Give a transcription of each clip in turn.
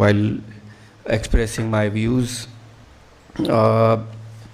while expressing my views.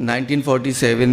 1947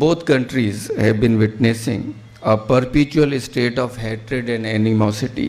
both countries have been witnessing a perpetual state of hatred and animosity.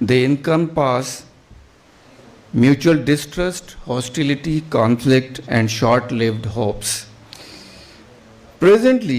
they encompass mutual distrust, hostility, conflict and short-lived hopes. Presently,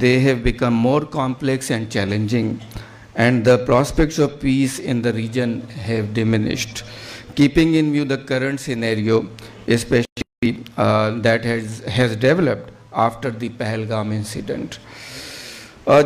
they have become more complex and challenging, and the prospects of peace in the region have diminished. Keeping in view the current scenario, especially that has developed after the Pahalgam incident.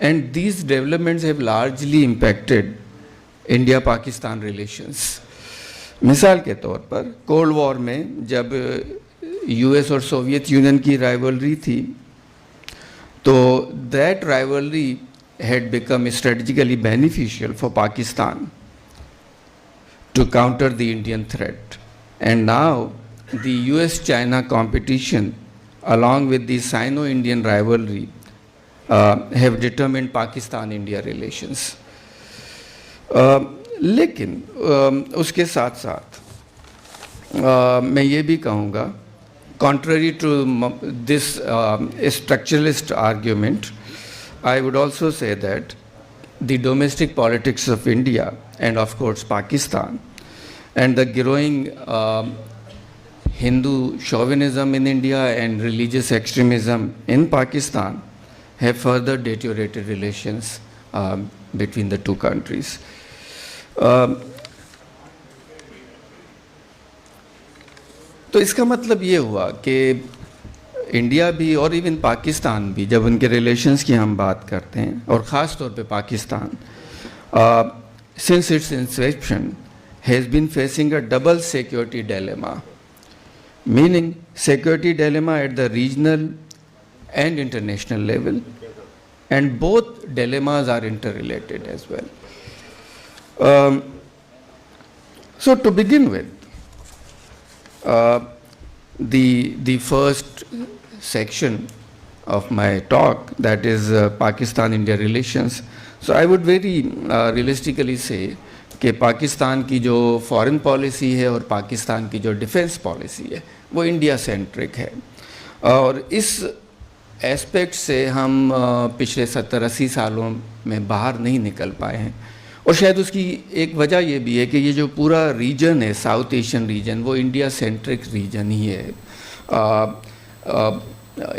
and these developments have largely impacted India-Pakistan relations. مثال کے طور پر cold war میں جب US اور Soviet union کی rivalry تھی تو that rivalry had become strategically beneficial for Pakistan to counter the Indian threat. And now the US-China competition along with the Sino-Indian rivalry have determined Pakistan-India relations. لیکن اس کے ساتھ ساتھ میں یہ بھی کہوں گا contrary to this structuralist argument, I would also say that the domestic politics of India and of course Pakistan and the growing Hindu chauvinism in India and religious extremism in Pakistan have further deteriorated relations between the two countries. تو اس کا مطلب یہ ہوا کہ India بھی اور even Pakistan بھی جب ان کے ریلیشنز کی ہم بات کرتے ہیں اور خاص طور پہ Pakistan since its inception has been facing a double security dilemma, meaning security dilemma at the regional and international level, and both dilemmas are interrelated as well. So to begin with, the first section of my talk, that is Pakistan-India relations. So I would very realistically say کہ پاکستان کی جو foreign policy ہے اور پاکستان کی جو defence policy ہے وہ India centric ہے، اور اس ایسپیکٹ سے ہم پچھلے 70-80 سالوں میں باہر نہیں نکل پائے ہیں، اور شاید اس کی ایک وجہ یہ بھی ہے کہ یہ جو پورا ریجن ہے ساؤتھ ایشین ریجن وہ انڈیا سینٹرک ریجن ہی ہے.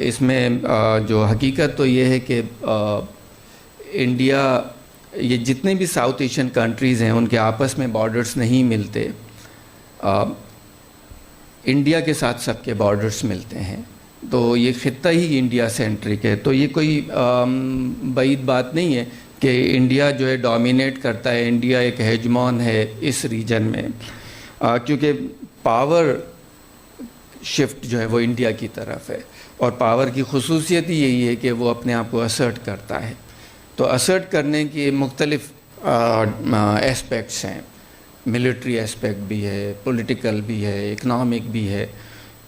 اس میں جو حقیقت تو یہ ہے کہ انڈیا، یہ جتنے بھی ساؤتھ ایشین کنٹریز ہیں ان کے آپس میں بارڈرز نہیں ملتے، انڈیا کے ساتھ سب کے بارڈرز ملتے ہیں، تو یہ خطہ ہی انڈیا سینٹرک ہے. تو یہ کوئی بعید بات نہیں ہے کہ انڈیا جو ہے ڈومینیٹ کرتا ہے، انڈیا ایک ہیجمون ہے اس ریجن میں، کیونکہ پاور شفٹ جو ہے وہ انڈیا کی طرف ہے، اور پاور کی خصوصیت ہی یہی ہے کہ وہ اپنے آپ کو اسرٹ کرتا ہے. تو اسرٹ کرنے کی مختلف ایسپیکٹس ہیں، ملٹری ایسپیکٹ بھی ہے، پولیٹیکل بھی ہے، اکنامک بھی ہے.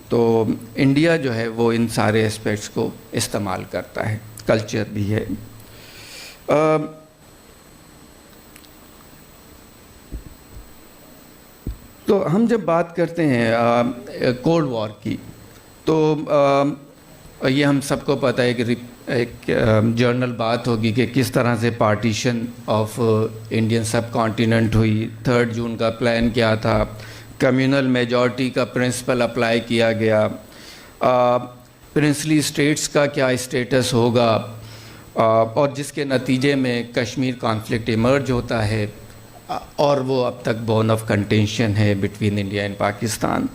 تو انڈیا جو ہے وہ ان سارے ایسپیکٹس کو استعمال کرتا ہے، کلچر بھی ہے. تو ہم جب بات کرتے ہیں کولڈ وار کی تو یہ ہم سب کو پتہ ہے کہ ایک جرنل بات ہوگی کہ کس طرح سے partition of Indian sub continent ہوئی. 3 جون کا پلان کیا تھا، کمیونل میجورٹی کا پرنسپل اپلائی کیا گیا، پرنسلی اسٹیٹس کا کیا اسٹیٹس ہوگا، اور جس کے نتیجے میں کشمیر کانفلکٹ ایمرج ہوتا ہے، اور وہ اب تک بون آف کنٹینشن ہے بٹوین انڈیا اینڈ پاکستان.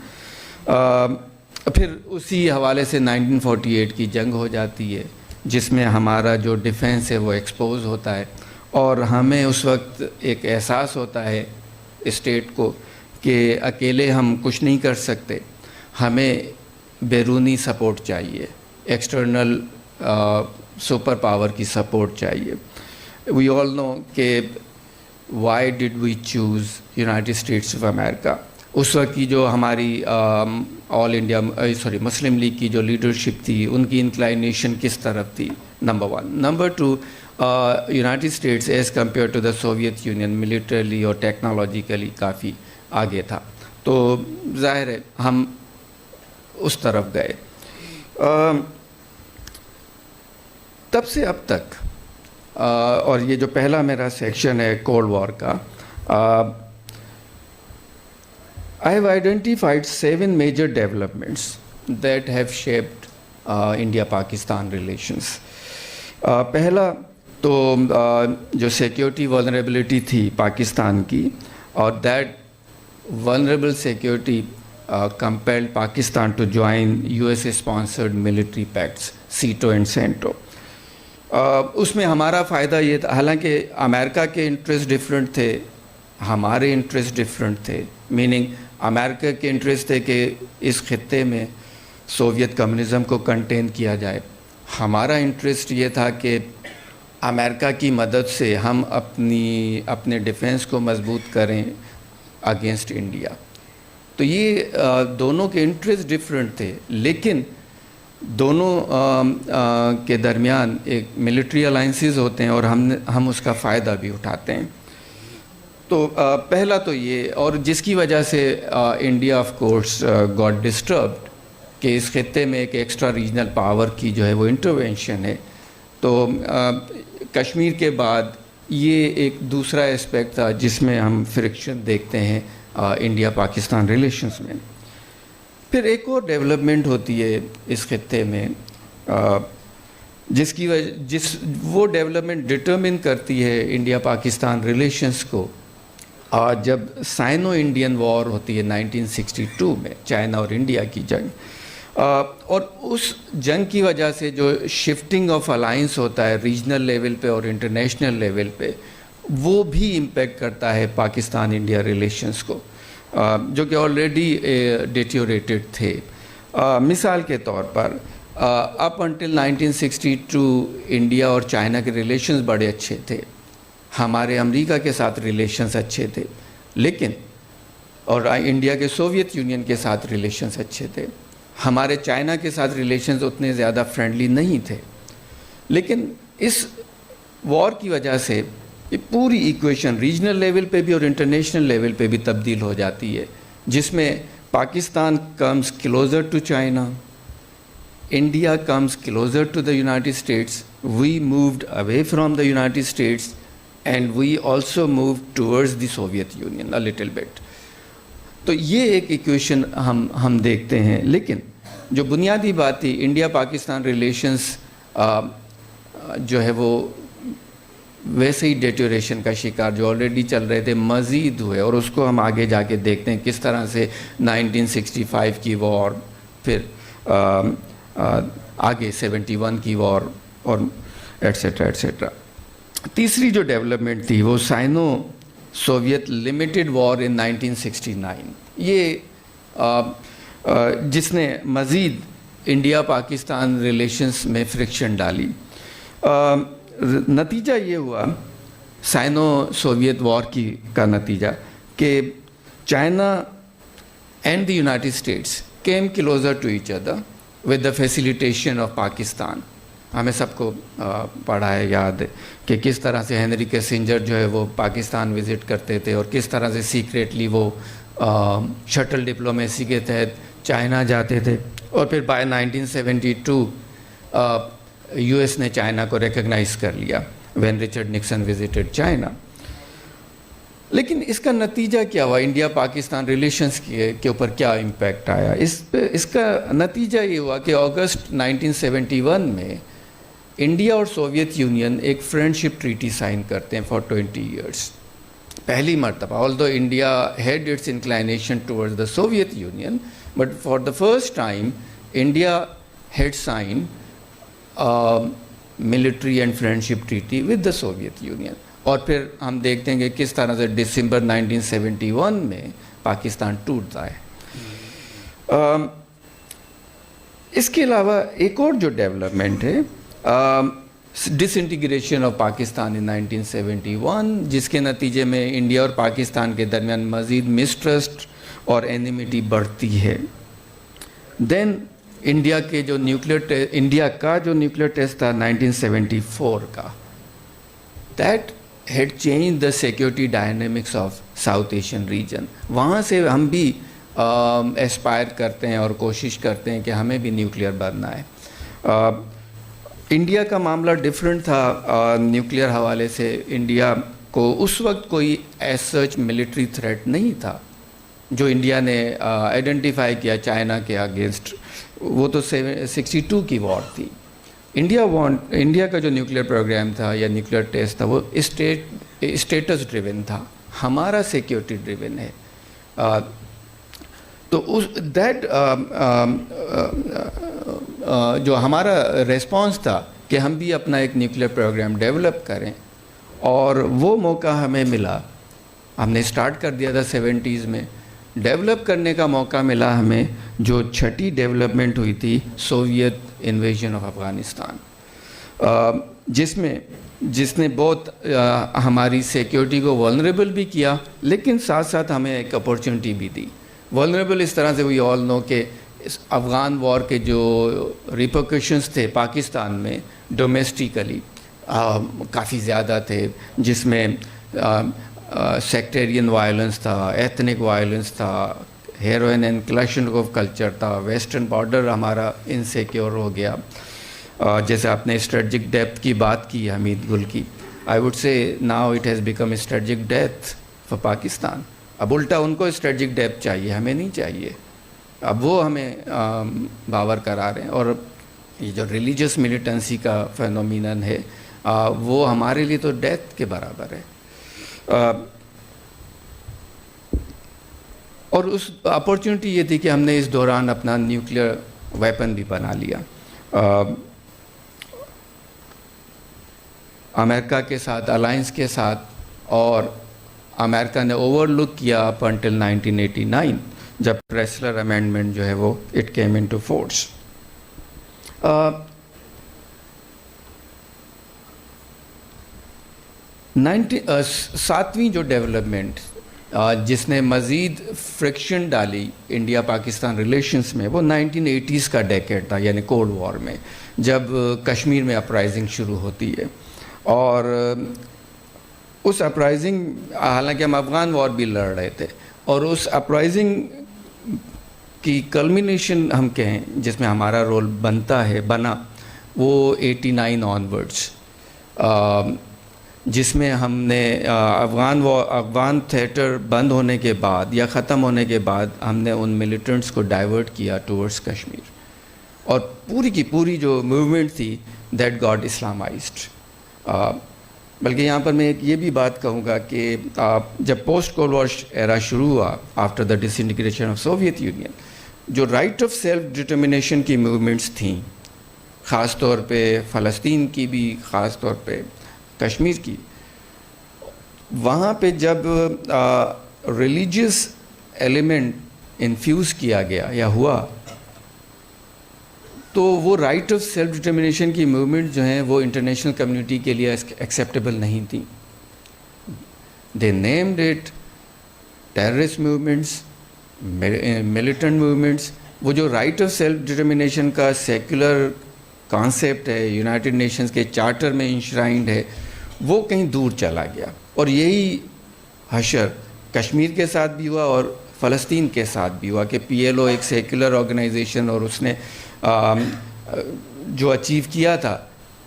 پھر اسی حوالے سے 1948 کی جنگ ہو جاتی ہے جس میں ہمارا جو ڈیفنس ہے وہ ایکسپوز ہوتا ہے، اور ہمیں اس وقت ایک احساس ہوتا ہے اسٹیٹ کو کہ اکیلے ہم کچھ نہیں کر سکتے، ہمیں بیرونی سپورٹ چاہیے، ایکسٹرنل سپر پاور کی سپورٹ چاہیے. وی آل نو کہ why did we choose United States of America. اس وقت کی جو ہماری آل انڈیا مسلم لیگ کی جو لیڈرشپ تھی ان کی انکلائنیشن کس طرف تھی، number 1. Number 2، United States as compared to the Soviet Union militarily اور ٹیکنالوجیکلی کافی آگے تھا، تو ظاہر ہے ہم اس طرف گئے. تب سے اب تک، اور یہ جو پہلا میرا سیکشن ہے کولڈ وار کا، I have identified 7 major developments that have shaped India-Pakistan relations. پہلا تو جو سیکیورٹی vulnerability تھی پاکستان کی، اور that vulnerable security compelled Pakistan to join USA-sponsored military pacts, SEATO and CENTO. اس میں ہمارا فائدہ یہ تھا، حالانکہ امریکہ کے انٹرسٹ ڈفرینٹ تھے، ہمارے انٹرسٹ ڈفرینٹ تھے، میننگ امریکہ کے انٹرسٹ تھے کہ اس خطے میں سوویت کمیونزم کو کنٹین کیا جائے، ہمارا انٹرسٹ یہ تھا کہ امریکہ کی مدد سے ہم اپنے ڈیفنس کو مضبوط کریں اگینسٹ انڈیا. تو یہ دونوں کے انٹرسٹ ڈفرینٹ تھے، لیکن دونوں کے درمیان ایک ملٹری الائنسز ہوتے ہیں اور ہم اس کا فائدہ بھی اٹھاتے ہیں. تو پہلا تو یہ، اور جس کی وجہ سے India of course got disturbed کہ اس خطے میں ایک ایکسٹرا ریجنل پاور کی جو ہے وہ انٹروینشن ہے. تو کشمیر کے بعد یہ ایک دوسرا اسپیکٹ تھا جس میں ہم فرکشن دیکھتے ہیں انڈیا پاکستان ریلیشنز میں. پھر ایک اور ڈیولپمنٹ ہوتی ہے اس خطے میں جس کی وجہ وہ ڈیولپمنٹ ڈٹرمن کرتی ہے انڈیا پاکستان ریلیشنز کو. جب سائنو انڈین وار ہوتی ہے 1962 میں، چائنا اور انڈیا کی جنگ، اور اس جنگ کی وجہ سے جو شفٹنگ آف الائنس ہوتا ہے ریجنل لیول پہ اور انٹرنیشنل لیول پہ، وہ بھی امپیکٹ کرتا ہے پاکستان انڈیا ریلیشنز کو، جو کہ آلریڈی ڈیٹیوریٹڈ تھے. مثال کے طور پر اپ انٹل 1962 انڈیا اور چائنا کے ریلیشنز بڑے اچھے تھے، ہمارے امریکہ کے ساتھ ریلیشنز اچھے تھے، لیکن اور انڈیا کے سوویت یونین کے ساتھ ریلیشنز اچھے تھے، ہمارے چائنا کے ساتھ ریلیشنز اتنے زیادہ فرینڈلی نہیں تھے. لیکن اس وار کی وجہ سے یہ پوری ایکویشن ریجنل لیول پہ بھی اور انٹرنیشنل لیول پہ بھی تبدیل ہو جاتی ہے، جس میں Pakistan comes closer to China, India comes closer to the United States, we moved away from the United States and we also moved towards the Soviet Union a little bit. تو یہ ایک ایکویشن ہم دیکھتے ہیں. لیکن جو بنیادی بات تھی، انڈیا پاکستان ریلیشنز جو ہے وہ ویسے ہی ڈیٹیوریشن کا شکار جو آلریڈی چل رہے تھے مزید ہوئے، اور اس کو ہم آگے جا کے دیکھتے ہیں کس طرح سے 1965 کی وار، پھر آگے 71 کی وار اور ایٹسیٹرا ایٹسیٹرا. تیسری جو ڈیولپمنٹ تھی وہ سائنو سوویت لمیٹڈ وار ان 1969، یہ جس نے مزید انڈیا پاکستان ریلیشنز میں فرکشن ڈالی. نتیجہ یہ ہوا سائنو سوویت وار کا نتیجہ کہ China and the United States came closer to each other with the facilitation of Pakistan. ہمیں سب کو پڑھا ہے، یاد ہے کہ کس طرح سے ہینری کیسنجر جو ہے وہ پاکستان وزٹ کرتے تھے اور کس طرح سے سیکریٹلی وہ شٹل ڈپلومیسی کے تحت چائنا جاتے تھے، اور پھر بائی 1972 یو ایس نے چائنا کو ریکگنائز کر لیا when Richard Nixon visited China. لیکن اس کا نتیجہ کیا ہوا؟ انڈیا پاکستان ریلیشنز کے اوپر کیا امپیکٹ آیا؟ اس کا نتیجہ یہ ہوا کہ اگست 1971 میں انڈیا اور سوویت یونین ایک فرینڈشپ ٹریٹی سائن کرتے ہیں فار 20 ایئرس. پہلی مرتبہ، although India had its inclination towards the Soviet Union, but for the first time India had signed military and friendship treaty with the Soviet Union. اور پھر ہم دیکھتے ہیں کہ کس طرح سے دسمبر 1971 میں پاکستان ٹوٹتا ہے. اس کے علاوہ ایک اور جو ڈیولپمنٹ ہے ڈس انٹیگریشن آف پاکستان ان 1971، جس کے نتیجے میں انڈیا اور پاکستان کے درمیان مزید مسٹرسٹ اور اینیمیٹی بڑھتی ہے. دین انڈیا کا جو نیوکلیئر ٹیسٹ تھا 1974 کا، that had change the security dynamics of south Asian region. وہاں سے ہم بھی ایسپائر کرتے ہیں اور کوشش کرتے ہیں کہ ہمیں بھی نیوکلیئر بننا ہے. انڈیا کا معاملہ ڈفرینٹ تھا نیوکلیئر حوالے سے. انڈیا کو اس وقت کوئی ایز سچ ملٹری تھریٹ نہیں تھا جو انڈیا نے آئیڈینٹیفائی کیا چائنا کے اگینسٹ. وہ تو 62 کی وار تھی. انڈیا کا جو نیوکلیئر پروگرام تھا یا نیوکلیئر ٹیسٹ تھا وہ اسٹیٹس ڈریون تھا، ہمارا سیکیورٹی ڈریون ہے. تو دیٹ جو ہمارا ریسپانس تھا کہ ہم بھی اپنا ایک نیوکلیر پروگرام ڈیولپ کریں، اور وہ موقع ہمیں ملا. ہم نے اسٹارٹ کر دیا تھا 70s میں. ڈیولپ کرنے کا موقع ملا ہمیں جو چھٹی ڈیولپمنٹ ہوئی تھی سوویت انویژن آف افغانستان، جس نے بہت ہماری سیکیورٹی کو ولنریبل بھی کیا، لیکن ساتھ ساتھ ہمیں ایک اپورچونٹی بھی دی. ولنریبل اس طرح سے وی آل نو کہ افغان وار کے جو ریپرکشنز تھے پاکستان میں ڈومیسٹیکلی کافی زیادہ تھے، جس میں سیکٹیرین وائلنس تھا، ایتھنک وائلنس تھا، ہیروئن اینڈ کلیشن آف کلچر تھا، ویسٹرن بارڈر ہمارا انسیکیور ہو گیا. جیسے آپ نے اسٹریٹجک ڈیپتھ کی بات کی حمید گل کی، آئی وڈ سے now it has become strategic depth for Pakistan. اب الٹا ان کو اسٹریٹجک ڈیپتھ چاہیے، ہمیں نہیں چاہیے. اب وہ ہمیں باور کرا رہے ہیں. اور یہ جو ریلیجس ملیٹنسی کا فینومینن ہے وہ ہمارے لیے تو ڈیتھ کے برابر ہے. اور اس اپورچونٹی یہ تھی کہ ہم نے اس دوران اپنا نیوکلیئر ویپن بھی بنا لیا. امریکہ کے ساتھ الائنس کے ساتھ، اور امریکہ نے اوور لک کیا اپ انٹل 1989 جب پریسلر امینڈمنٹ جو ہے وہ اٹ کیم انٹو فورس. ساتویں جو ڈیولپمنٹ جس نے مزید فرکشن ڈالی انڈیا پاکستان ریلیشنز میں، وہ 1980s کا ڈیکیڈ تھا، یعنی کولڈ وار میں، جب کشمیر میں اپرائزنگ شروع ہوتی ہے. اور اس اپرائزنگ، حالانکہ ہم افغان وار بھی لڑ رہے تھے، اور اس اپرائزنگ کی کلمینیشن ہم کہیں جس میں ہمارا رول بنا وہ 89 آنورڈس، جس میں ہم نے افغان تھیٹر بند ہونے کے بعد یا ختم ہونے کے بعد ہم نے ان ملیٹنٹس کو ڈائیورٹ کیا ٹورڈز کشمیر، اور پوری کی پوری جو موومنٹ تھی دیٹ گاٹ اسلامائزڈ. بلکہ یہاں پر میں ایک یہ بھی بات کہوں گا کہ جب پوسٹ کولڈ وار ایرا شروع ہوا after the disintegration of Soviet Union, جو رائٹ آف سیلف ڈٹرمنیشن کی موومنٹس تھیں، خاص طور پہ فلسطین کی بھی، خاص طور پہ کشمیر کی، وہاں پہ جب ریلیجیس ایلیمنٹ انفیوز کیا گیا یا ہوا، تو وہ رائٹ آف سیلف ڈٹرمنیشن کی موومنٹ جو ہیں وہ انٹرنیشنل کمیونٹی کے لیے ایکسیپٹیبل نہیں تھیں. They named it terrorist movements, militant movements. وہ جو رائٹ آف سیلف ڈٹرمنیشن کا سیکولر کانسیپٹ ہے، یونائٹڈ نیشنز کے چارٹر میں انشرائنڈ ہے، وہ کہیں دور چلا گیا. اور یہی حشر کشمیر کے ساتھ بھی ہوا اور فلسطین کے ساتھ بھی ہوا کہ پی ایل او ایک سیکولر آرگنائزیشن، اور اس نے جو اچیو کیا تھا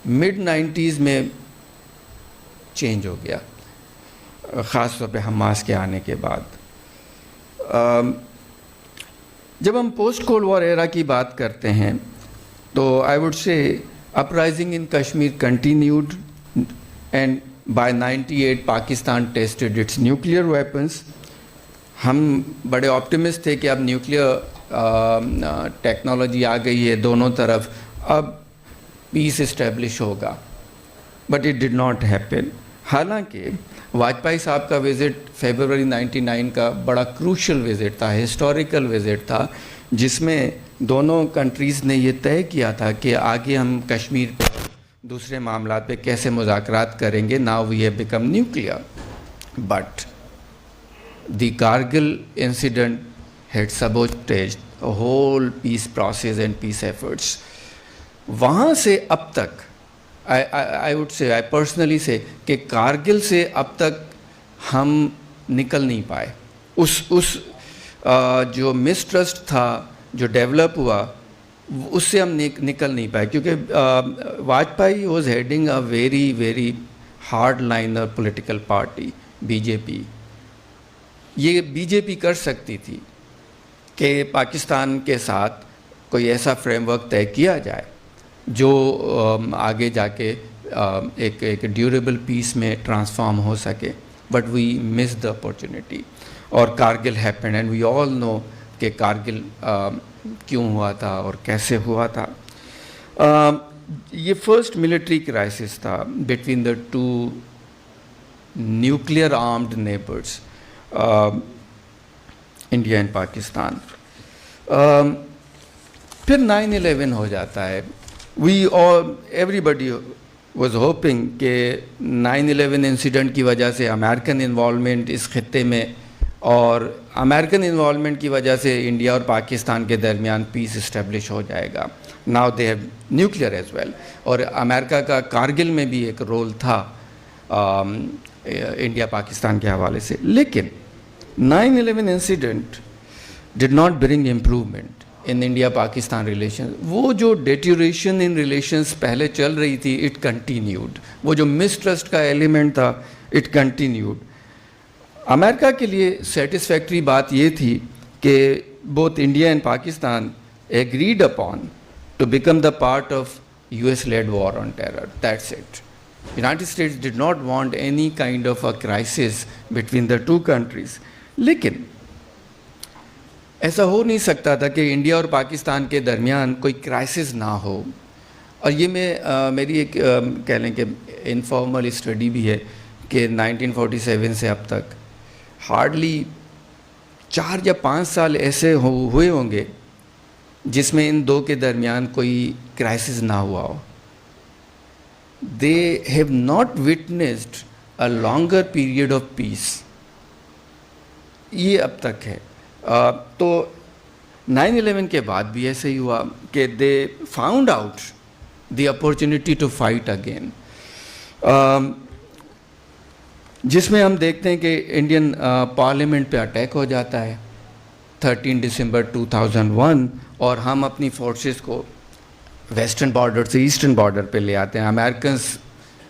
مڈ 90s میں چینج ہو گیا، خاص طور پہ حماس کے آنے کے بعد. جب ہم پوسٹ کولڈ وار ایرا کی بات کرتے ہیں تو I would say uprising in Kashmir continued, and by 98 Pakistan tested its nuclear weapons. ہم بڑے آپٹیمسٹ تھے کہ اب نیوکلیئر ٹیکنالوجی آ گئی ہے دونوں طرف، اب پیس اسٹیبلش ہوگا، but it did not happen. حالانکہ واجپئی صاحب کا وزٹ فیبروری 99 کا بڑا کروشل وزٹ تھا، ہسٹوریکل وزٹ تھا، جس میں دونوں کنٹریز نے یہ طے کیا تھا کہ آگے ہم کشمیر پہ دوسرے معاملات پہ کیسے مذاکرات کریں گے. Now we have become nuclear. But the Kargil incident had sabotaged a whole peace process and peace efforts. وہاں سے اب تک I would say, I personally say کہ کارگل سے اب تک ہم نکل نہیں پائے. اس جو مسٹرسٹ تھا جو ڈیولپ ہوا اس سے ہم نکل نہیں پائے، کیونکہ Vajpayee was heading a very very hard liner political party B J P. یہ بی جے پی کر سکتی تھی کہ پاکستان کے ساتھ کوئی ایسا فریم ورک طے کیا جائے جو آگے جا کے ایک ڈیوریبل پیس میں ٹرانسفارم ہو سکے. But we miss the opportunity, اور Kargil happen, and we all know کہ کارگل کیوں ہوا تھا اور کیسے ہوا تھا. یہ فرسٹ ملٹری کرائسس تھا between the to nuclear armed neighbours India and Pakistan. پھر 9/11 ہو جاتا ہے. ایوری بڈی واز ہوپنگ کہ 9/11 انسیڈنٹ کی وجہ سے امریکن انوالومنٹ اس خطے میں اور امریکن انوالومنٹ کی وجہ سے انڈیا اور پاکستان کے درمیان پیس اسٹیبلش ہو جائے گا. Now they have nuclear as well. اور امریکہ کا کارگل میں بھی ایک رول تھا انڈیا پاکستان کے حوالے سے. لیکن 9/11 incident did not bring improvement in India Pakistan relation. وہ جو ڈیٹیوریشن ان ریلیشنز پہلے چل رہی تھی اٹ کنٹینیوڈ. وہ جو مسٹرسٹ کا ایلیمنٹ تھا اٹ کنٹینیوڈ. امریکہ کے لیے سیٹسفیکٹری بات یہ تھی کہ both India and Pakistan agreed upon to become the part of US led war on terror. That's it. United States did not want any kind of a crisis between the two countries. لیکن ایسا ہو نہیں سکتا تھا کہ India اور پاکستان کے درمیان کوئی کرائسس نہ ہو. اور یہ میری ایک کہہ لیں کہ انفارمل اسٹڈی بھی ہے کہ 1947 سے اب تک ہارڈلی 4 یا 5 سال ایسے ہوئے ہوں گے جس میں ان دو کے درمیان کوئی کرائسس نہ ہوا ہو. They have not witnessed a longer period of peace. یہ اب تک ہے. تو 9/11 کے بعد بھی ایسے ہی ہوا کہ they found out the opportunity to fight again, جس میں ہم دیکھتے ہیں کہ انڈین پارلیمنٹ پہ اٹیک ہو جاتا ہے 13 دسمبر 2001 اور ہم اپنی فورسز کو ویسٹرن بارڈر سے ایسٹرن بارڈر پہ لے آتے ہیں. امریکنس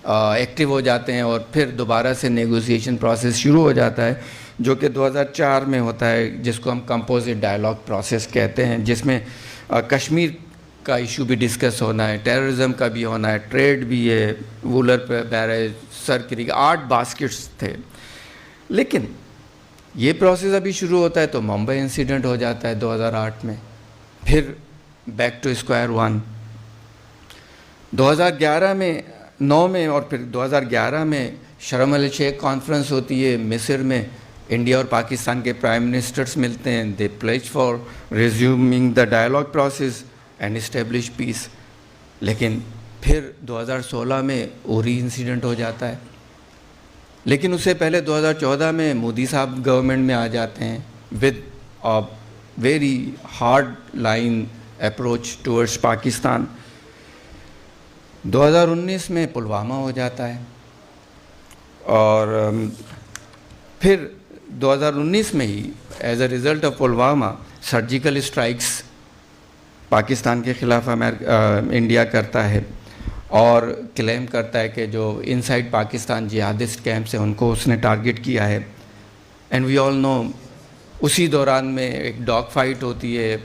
ایکٹیو ہو جاتے ہیں اور پھر دوبارہ سے نیگوسیشن پروسیس شروع ہو جاتا ہے جو کہ 2004 میں ہوتا ہے, جس کو ہم کمپوزٹ ڈائلاگ پروسیس کہتے ہیں, جس میں کشمیر کا ایشو بھی ڈسکس ہونا ہے, ٹیررزم کا بھی ہونا ہے, ٹریڈ بھی ہے, وولر بیریج, سرکری 8 باسکٹس تھے. لیکن یہ پروسیس ابھی شروع ہوتا ہے تو ممبئی انسیڈنٹ ہو جاتا ہے 2008 میں. پھر بیک ٹو اسکوائر ون. 2011 میں 9 میں اور پھر 2011 میں شرم الشیخ کانفرنس ہوتی ہے مصر میں. انڈیا اور پاکستان کے پرائم منسٹرز ملتے ہیں. They pledge for resuming the dialogue process and establish peace. لیکن پھر 2016 میں اوری انسیڈنٹ ہو جاتا ہے. لیکن اس سے پہلے 2014 میں مودی صاحب گورنمنٹ میں آ جاتے ہیں with a very hard line approach towards Pakistan. 2019 میں پلوامہ ہو جاتا ہے اور پھر 2019 میں ہی as a result of Pulwama surgical strikes Pakistan کے خلاف انڈیا کرتا ہے اور کلیم کرتا ہے کہ جو ان سائڈ پاکستان جہادسٹ کیمپس ہیں ان کو اس نے ٹارگٹ کیا ہے. اینڈ وی آل نو اسی دوران میں ایک ڈاگ فائٹ ہوتی ہے.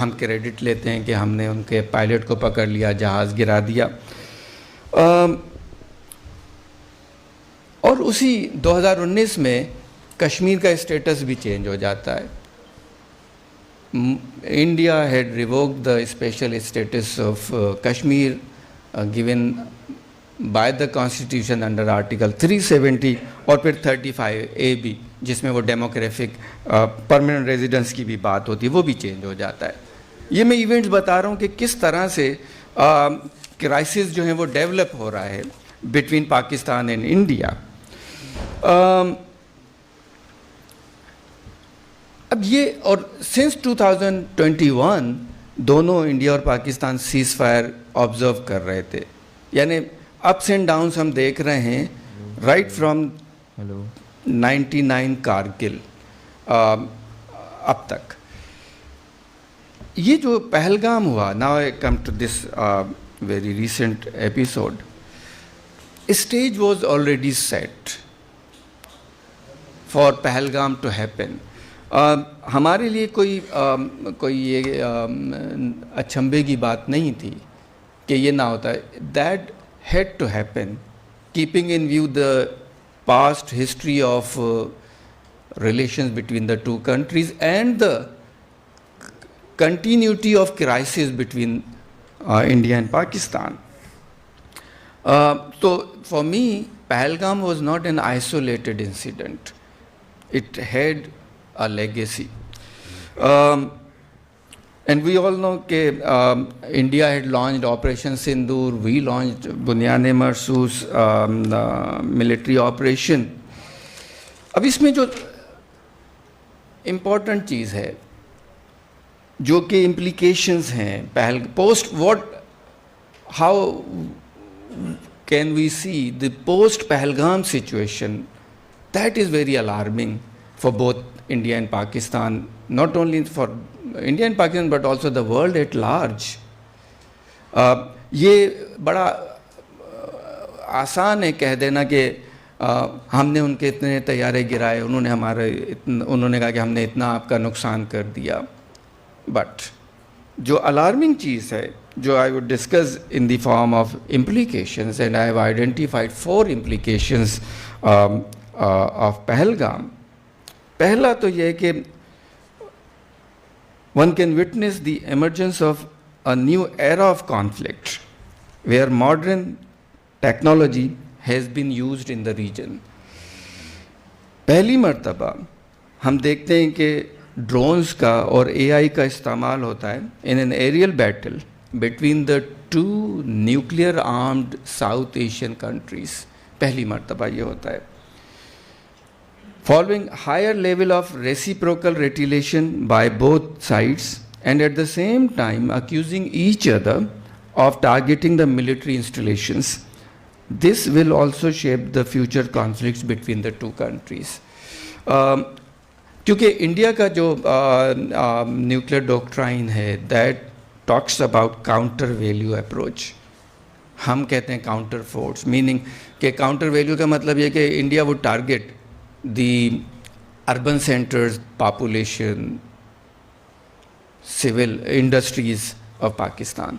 ہم کریڈٹ لیتے ہیں کہ ہم نے ان کے پائلٹ کو پکڑ لیا, جہاز گرا دیا. اور اسی 2019 میں کشمیر کا اسٹیٹس بھی چینج ہو جاتا ہے. India had revoked the special status of Kashmir given by the constitution under article 370 اور پھر 35A بھی جس میں وہ ڈیموگرافک پرماننٹ ریزیڈنس کی بھی بات ہوتی ہے, وہ بھی چینج ہو جاتا ہے. یہ میں ایونٹس بتا رہا ہوں کہ کس طرح سے کرائسس جو ہیں وہ ڈیولپ ہو رہا ہے بٹوین پاکستان اینڈ انڈیا. اب یہ اور سنس 2021 دونوں انڈیا اور پاکستان سیز فائر آبزرو کر رہے تھے. یعنی اپس اینڈ ڈاؤنس ہم دیکھ رہے ہیں رائٹ فرام 99 کارگل اب تک. یہ جو پہلگام ہوا, now I come to this very recent episode, stage was already set for Pahalgam to happen. ہمارے لیے کوئی یہ اچھمبے کی بات نہیں تھی کہ یہ نہ ہوتا ہے. That had to happen keeping in view the past history of relations between the two countries and the continuity of crisis between India and Pakistan. So for me, Pahalgam was not an isolated incident. It had a legacy. And we all know that India had launched Operation Sindoor, we launched Bunyane Marsus military operation. اب اس میں جو important چیز ہے جو کہ implications ہیں post what how can we see the post Pahalgam situation that is very alarming for both India and Pakistan, not only for India and Pakistan but also the world at large. یہ بڑا آسان ہے کہہ دینا کہ ہم نے ان کے اتنے طیارے گرائے, انہوں نے کہا کہ ہم نے اتنا آپ کا نقصان کر دیا. بٹ جو الارمنگ چیز ہے جو I would discuss in the form of implications, and I have identified 4 implications of Pahalgam. پہلا تو یہ کہ one can witness the emergence of a new era of conflict where modern technology has been used in the region. پہلی مرتبہ ہم دیکھتے ہیں کہ ڈرونز کا اور اے آئی کا استعمال ہوتا ہے in an aerial battle between the 2 nuclear armed South Asian countries. پہلی مرتبہ یہ ہوتا ہے. Following higher level of reciprocal retaliation by both sides and at the same time accusing each other of targeting the military installations. This will also shape the future conflicts between the 2 countries. کیونکہ India کا جو nuclear doctrine ہے that talks about counter value approach. ہم کہتے ہیں counter force, meaning کہ counter value کا مطلب یہ کہ India would target the urban centers, population, civil industries of Pakistan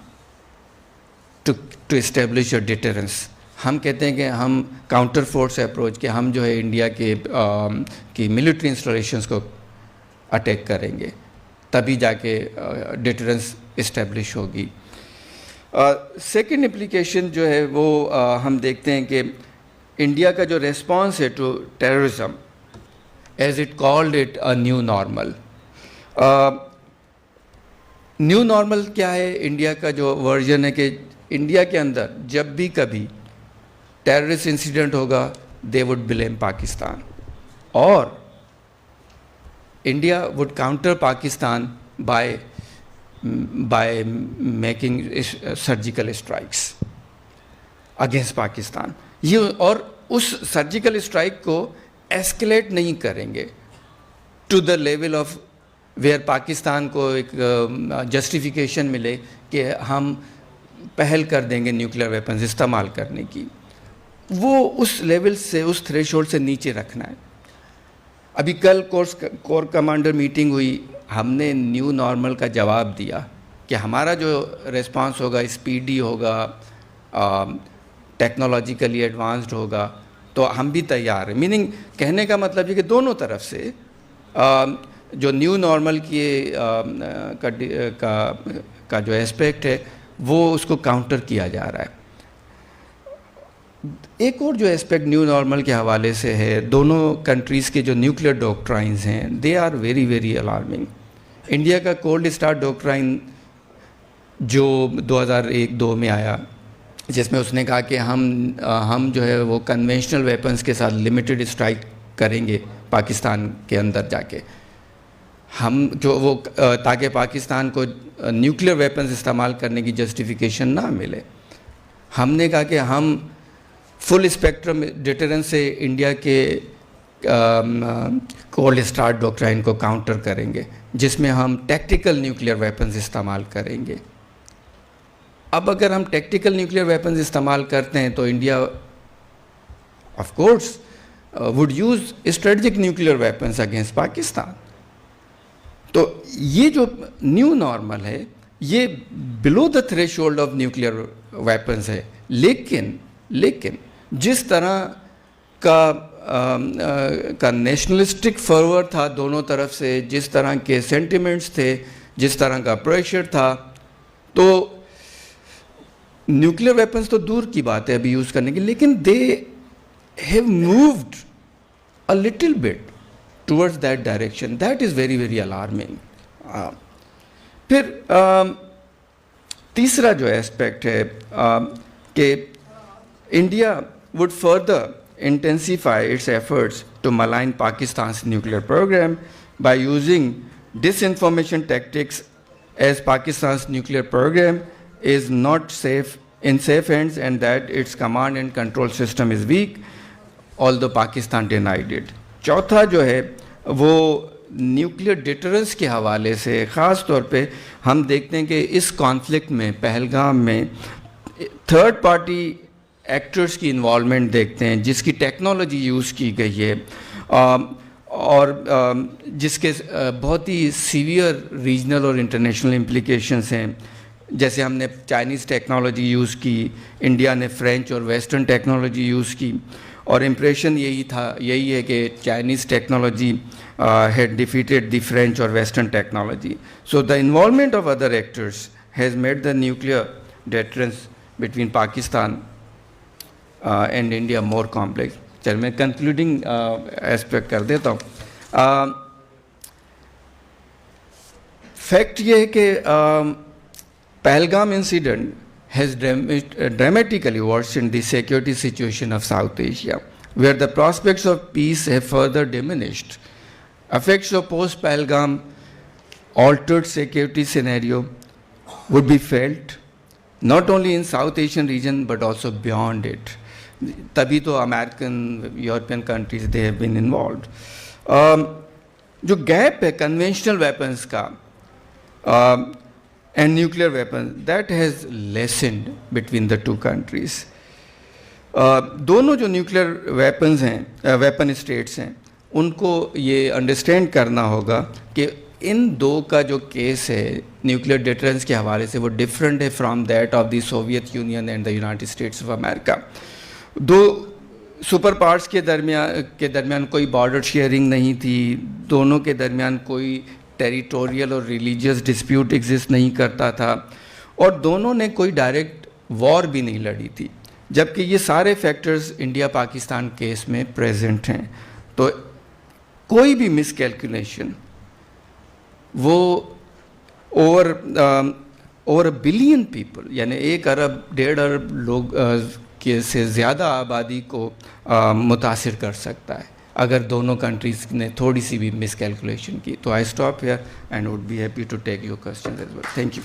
to establish a deterrence. ہم کہتے ہیں کہ ہم کاؤنٹر فورس اپروچ کہ ہم جو ہے انڈیا کی ملٹری انسٹالیشنس کو اٹیک کریں گے, تبھی جا کے ڈیٹرنس اسٹیبلش ہوگی. سیکنڈ اپلیکیشن جو ہے وہ ہم دیکھتے ہیں کہ انڈیا کا جو ریسپانس ہے to terrorism, as it called it a new normal. New normal کیا ہے انڈیا کا جو ورژن ہے کہ انڈیا کے اندر جب بھی کبھی ٹیررسٹ انسیڈنٹ ہوگا دے وڈ بلیم پاکستان, اور India would counter Pakistan by making surgical strikes against Pakistan. یہ اور اس سرجیکل اسٹرائک کو ایسکلیٹ نہیں کریں گے to the level of where Pakistan کو ایک جسٹیفیکیشن ملے کہ ہم پہل کر دیں گے نیوکلیئر ویپنز استعمال کرنے کی. وہ اس لیول سے, اس تھریشولڈ سے نیچے رکھنا ہے. ابھی کل کور کمانڈر میٹنگ ہوئی, ہم نے نیو نارمل کا جواب دیا کہ ہمارا جو ریسپانس ہوگا اسپیڈی ہوگا, ٹیکنالوجیکلی ایڈوانسڈ ہوگا, تو ہم بھی تیار ہیں. میننگ کہنے کا مطلب یہ کہ دونوں طرف سے جو نیو نارمل کا جو اسپیکٹ ہے وہ اس کو کاؤنٹر کیا جا رہا ہے. ایک اور جو اسپیکٹ نیو نارمل کے حوالے سے ہے, دونوں کنٹریز کے جو نیوکلیئر ڈاکٹرائنز ہیں they are very very alarming. India کا کولڈ اسٹارٹ ڈاکٹرائن جو 2001-2 میں آیا, جس میں اس نے کہا کہ ہم جو ہے وہ کنونشنل ویپنز کے ساتھ لمیٹڈ اسٹرائک کریں گے پاکستان کے اندر جا کے, ہم جو وہ تاکہ پاکستان کو نیوکلیئر ویپنز استعمال کرنے کی جسٹیفیکیشن نہ ملے. ہم نے کہا کہ ہم فل اسپیکٹرم ڈیٹرنس سے انڈیا کے کولڈ اسٹارٹ ڈاکٹرائن کو کاؤنٹر کریں گے, جس میں ہم ٹیکٹیکل نیوکلیئر ویپنز استعمال کریں گے. اب اگر ہم ٹیکٹیکل نیوکلیئر ویپنز استعمال کرتے ہیں تو India of course would use strategic nuclear weapons against Pakistan. تو یہ جو نیو نارمل ہے یہ بلو دا تھریشولڈ آف نیوکلیئر ویپنز ہے, لیکن جس طرح کا نیشنلسٹک فرور تھا دونوں طرف سے, جس طرح کے سینٹیمنٹس تھے, جس طرح کا پریشر تھا, تو نیوکلیئر ویپنس تو دور کی بات ہے ابھی یوز کرنے کی, لیکن they have moved a little but towards that direction. That is very very alarming. پھر تیسرا جو ایسپیکٹ ہے کہ India would further intensify its efforts to malign Pakistan's nuclear program by using disinformation tactics, as Pakistan's nuclear program is not in safe hands and that its command and control system is weak, although Pakistan denied it. چوتھا جو ہے وہ nuclear deterrence کے حوالے سے خاص طور پہ ہم دیکھتے ہیں کہ اس کانفلکٹ میں پہلگام میں تھرڈ پارٹی ایکٹرز کی انوالومنٹ دیکھتے ہیں, جس کی ٹیکنالوجی یوز کی گئی ہے اور جس کے بہت ہی سیویئر ریجنل اور انٹرنیشنل امپلیکیشنز ہیں. جیسے ہم نے چائنیز ٹیکنالوجی یوز کی, انڈیا نے فرینچ اور ویسٹرن ٹیکنالوجی یوز کی, اور امپریشن یہی ہے کہ Chinese technology had defeated the French or Western technology. So the involvement of other actors has made the nuclear deterrence between Pakistan and India more complex. چل میں concluding aspect کر دیتا ہوں. فیکٹ یہ ہے کہ Pahalgam incident has dramatically worsened the security situation of South Asia, where the prospects of peace have further diminished. Effects of post-Pahalgam altered security scenario would be felt not only in South Asian region but also beyond it. Tabhi to American, European countries, they have been involved. جو gap ہے conventional weapons کا and nuclear weapons, that has lessened between the two countries. دونوں جو nuclear weapons ہیں, weapon states ہیں, ان کو یہ understand کرنا ہوگا کہ ان دو کا جو کیس ہے نیوکلیئر ڈیٹرنس کے حوالے سے وہ ڈفرینٹ ہے from that of the Soviet Union and the United States of America. دو سپر پاورز کے درمیان کوئی بارڈر شیئرنگ نہیں تھی, دونوں کے درمیان کوئی ٹیریٹوریل اور ریلیجیس ڈسپیوٹ ایگزسٹ نہیں کرتا تھا, اور دونوں نے کوئی ڈائریکٹ وار بھی نہیں لڑی تھی, جبکہ یہ سارے فیکٹرز انڈیا پاکستان کیس میں پریزنٹ ہیں. تو کوئی بھی مس کیلکولیشن وہ اوور بلین پیپل, یعنی 1 ارب 1.5 ارب لوگ کے سے زیادہ آبادی کو متاثر کر سکتا ہے اگر دونوں کنٹریز نے تھوڑی سی بھی مس کیلکولیشن کی. تو I stop here and would be happy to take your questions as well. Thank you.